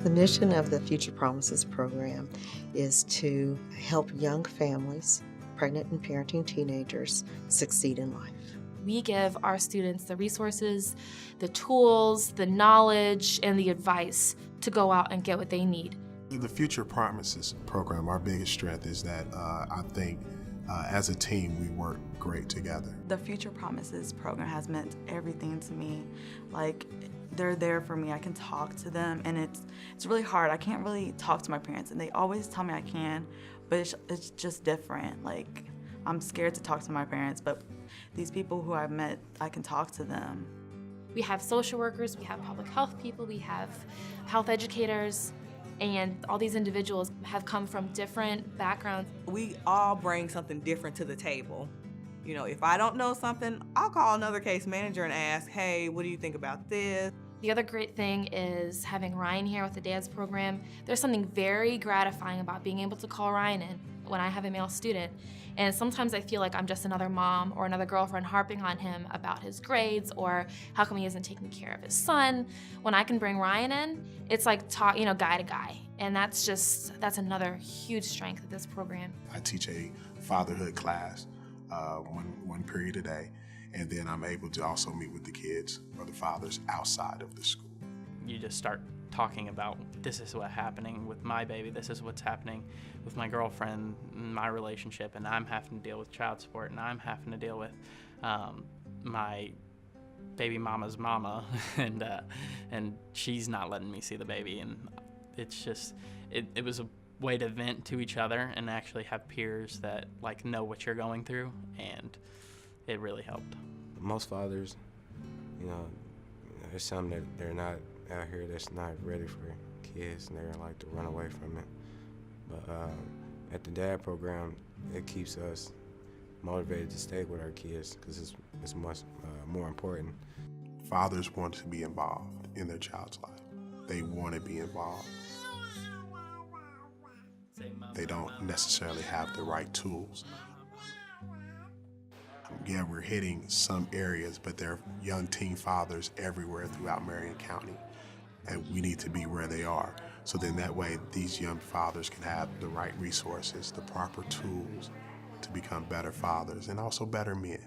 The mission of the Future Promises program is to help young families, pregnant and parenting teenagers, succeed in life. We give our students the resources, the tools, the knowledge, and the advice to go out and get what they need. The Future Promises program, our biggest strength is that I think as a team we work great together. The Future Promises program has meant everything to me. Like, they're there for me. I can talk to them, and it's really hard. I can't really talk to my parents, and they always tell me I can, but it's just different. Like, I'm scared to talk to my parents, but these people who I've met, I can talk to them. We have social workers, we have public health people, we have health educators, and all these individuals have come from different backgrounds. We all bring something different to the table. You know, if I don't know something, I'll call another case manager and ask, hey, what do you think about this? The other great thing is having Ryan here with the dance program. There's something very gratifying about being able to call Ryan in when I have a male student. And sometimes I feel like I'm just another mom or another girlfriend harping on him about his grades or how come he isn't taking care of his son. When I can bring Ryan in, it's like guy to guy. And that's another huge strength of this program. I teach a fatherhood class one period a day, and then I'm able to also meet with the kids or the fathers outside of the school. You just start talking about, this is what's happening with my baby, this is what's happening with my girlfriend, my relationship, and I'm having to deal with child support, and I'm having to deal with my baby mama's mama, and she's not letting me see the baby, and it's just, it was a way to vent to each other and actually have peers that like know what you're going through, and it really helped. Most fathers, there's some that they're not out here that's not ready for kids, and they're like to run away from it. But at the DAD program, it keeps us motivated to stay with our kids because it's much more important. Fathers want to be involved in their child's life. They want to be involved. They don't necessarily have the right tools. Yeah, we're hitting some areas, but there are young teen fathers everywhere throughout Marion County, and we need to be where they are. So then that way, these young fathers can have the right resources, the proper tools to become better fathers and also better men.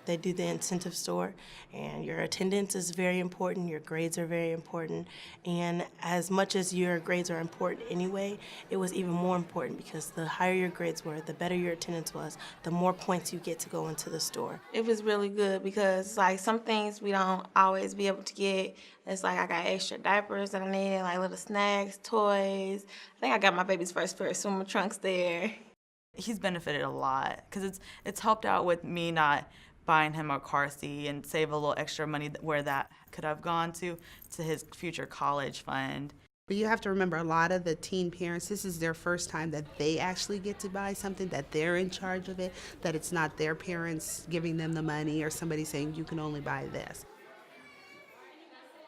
They do the incentive store, and your attendance is very important, your grades are very important, and as much as your grades are important anyway, it was even more important because the higher your grades were, the better your attendance was, the more points you get to go into the store. It was really good because like some things we don't always be able to get. It's like I got extra diapers that I needed, like little snacks, toys. I think I got my baby's first pair of swimmer trunks there. He's benefited a lot because it's helped out with me not buying him a car seat and save a little extra money where that could have gone to his future college fund. But you have to remember, a lot of the teen parents, this is their first time that they actually get to buy something, that they're in charge of it, that it's not their parents giving them the money or somebody saying you can only buy this.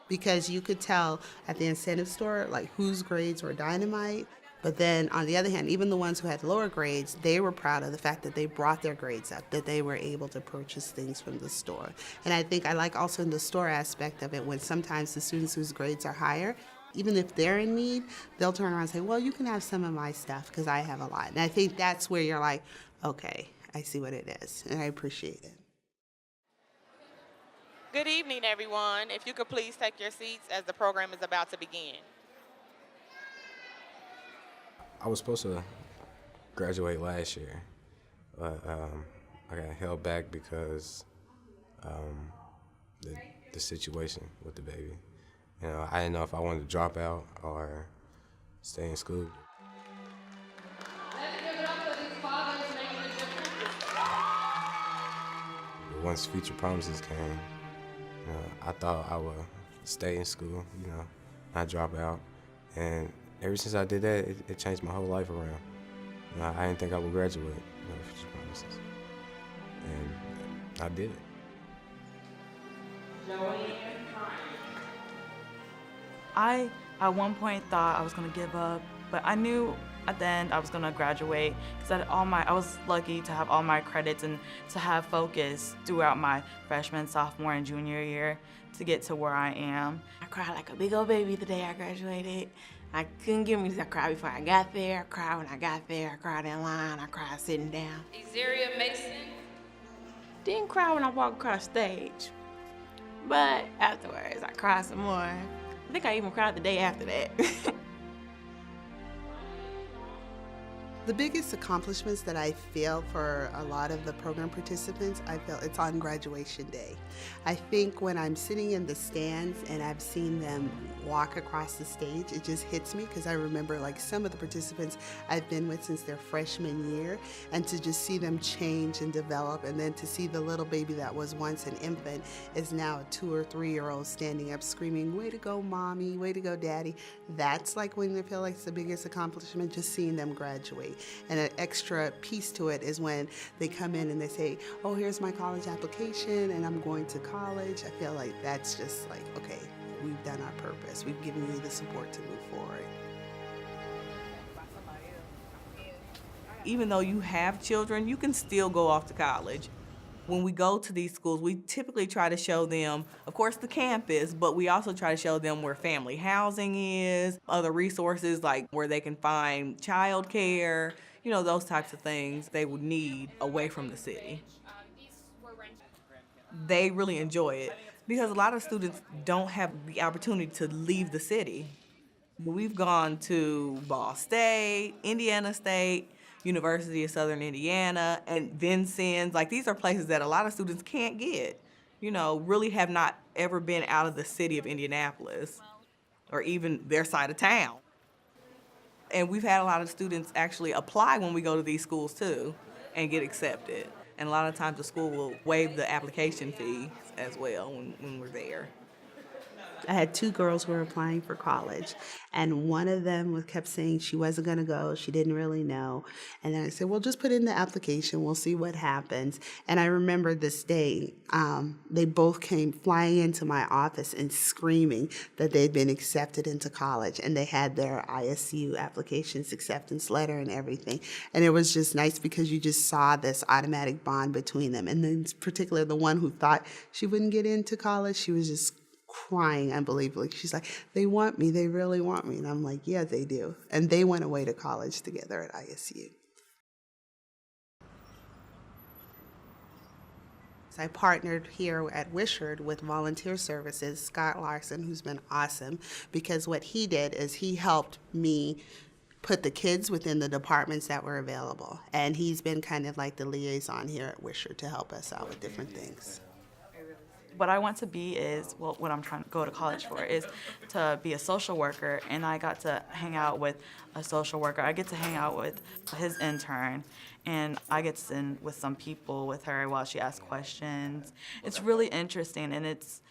Because you could tell at the incentive store like whose grades were dynamite. But then, on the other hand, even the ones who had lower grades, they were proud of the fact that they brought their grades up, that they were able to purchase things from the store. And I think I like also in the store aspect of it, when sometimes the students whose grades are higher, even if they're in need, they'll turn around and say, well, you can have some of my stuff because I have a lot. And I think that's where you're like, okay, I see what it is, and I appreciate it. Good evening, everyone. If you could please take your seats as the program is about to begin. I was supposed to graduate last year, but I got held back because the situation with the baby. I didn't know if I wanted to drop out or stay in school. Once Future Promises came, I thought I would stay in school, not drop out. And ever since I did that, it changed my whole life around. I didn't think I would graduate, Future Promises. And I did it. I, at one point, thought I was going to give up But I knew at the end I was gonna graduate because I was lucky to have all my credits and to have focus throughout my freshman, sophomore, and junior year to get to where I am. I cried like a big old baby the day I graduated. I couldn't get me to cry before I got there. I cried when I got there. I cried in line. I cried sitting down. Xeria Mason. Didn't cry when I walked across stage. But afterwards, I cried some more. I think I even cried the day after that. The biggest accomplishments that I feel for a lot of the program participants, I feel it's on graduation day. I think when I'm sitting in the stands and I've seen them walk across the stage, it just hits me because I remember like some of the participants I've been with since their freshman year, and to just see them change and develop, and then to see the little baby that was once an infant is now a 2 or 3 year old standing up screaming, "Way to go, mommy, way to go, daddy." That's like when I feel like it's the biggest accomplishment, just seeing them graduate. And an extra piece to it is when they come in and they say, "Oh, here's my college application and I'm going to college." I feel like that's just like, okay, we've done our purpose. We've given you the support to move forward. Even though you have children, you can still go off to college. When we go to these schools, we typically try to show them, of course, the campus, but we also try to show them where family housing is, other resources like where they can find childcare, those types of things they would need away from the city. They really enjoy it because a lot of students don't have the opportunity to leave the city. We've gone to Ball State, Indiana State, University of Southern Indiana, and Vincennes. Like, these are places that a lot of students can't get, really have not ever been out of the city of Indianapolis or even their side of town. And we've had a lot of students actually apply when we go to these schools too and get accepted. And a lot of times the school will waive the application fee as well when we're there. I had 2 girls who were applying for college, and one of them kept saying she wasn't going to go. She didn't really know. And then I said, well, just put in the application. We'll see what happens. And I remember this day, they both came flying into my office and screaming that they'd been accepted into college, and they had their ISU applications acceptance letter and everything. And it was just nice because you just saw this automatic bond between them. And then particularly the one who thought she wouldn't get into college, she was just crying unbelievably. She's like, "They want me, they really want me." And I'm like, yeah, they do. And they went away to college together at ISU. So I partnered here at Wishart with Volunteer Services, Scott Larson, who's been awesome, because what he did is he helped me put the kids within the departments that were available. And he's been kind of like the liaison here at Wishart to help us out with different things. What I want to be is, what I'm trying to go to college for is to be a social worker, and I got to hang out with a social worker. I get to hang out with his intern, and I get to sit with some people with her while she asks questions. It's really interesting, and it's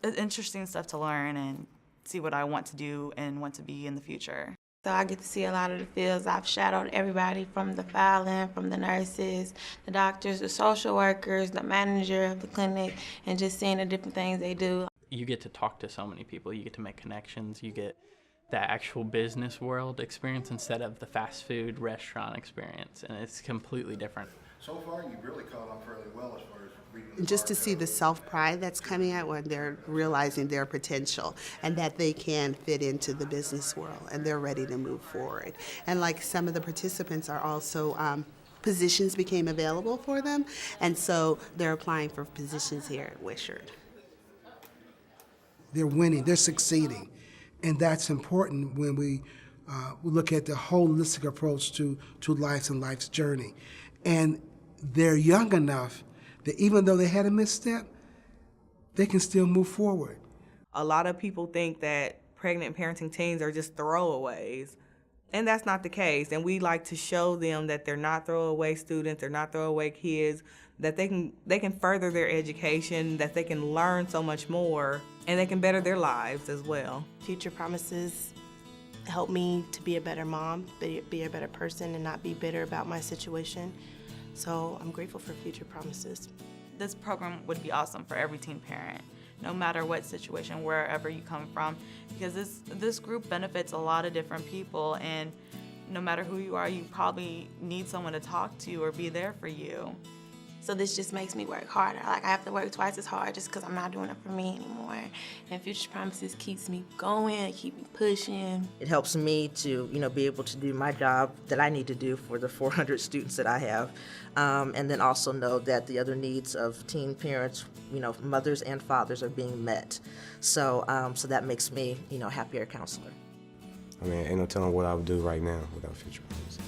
interesting stuff to learn and see what I want to do and want to be in the future. So I get to see a lot of the fields. I've shadowed everybody from the filing, from the nurses, the doctors, the social workers, the manager of the clinic, and just seeing the different things they do. You get to talk to so many people. You get to make connections. You get that actual business world experience instead of the fast food restaurant experience, and it's completely different. So far, you've really caught on fairly well as far as reading. And just to see the self-pride that's coming out when they're realizing their potential and that they can fit into the business world and they're ready to move forward. And like some of the participants are also, positions became available for them, and so they're applying for positions here at Wishart. They're winning, they're succeeding, and that's important when we look at the holistic approach to life and life's journey. And they're young enough that even though they had a misstep, they can still move forward. A lot of people think that pregnant parenting teens are just throwaways, and that's not the case. And we like to show them that they're not throwaway students, they're not throwaway kids, that they can further their education, that they can learn so much more, and they can better their lives as well. Future Promises helped me to be a better mom, be a better person, and not be bitter about my situation. So I'm grateful for Future Promises. This program would be awesome for every teen parent no matter what situation, wherever you come from, because this group benefits a lot of different people, and no matter who you are, you probably need someone to talk to or be there for you. So this just makes me work harder. Like I have to work twice as hard just because I'm not doing it for me anymore. And Future Promises keeps me going, keep me pushing. It helps me to, be able to do my job that I need to do for the 400 students that I have, and then also know that the other needs of teen parents, mothers and fathers, are being met. So, so that makes me, a happier counselor. I mean, ain't no telling what I would do right now without Future Promises.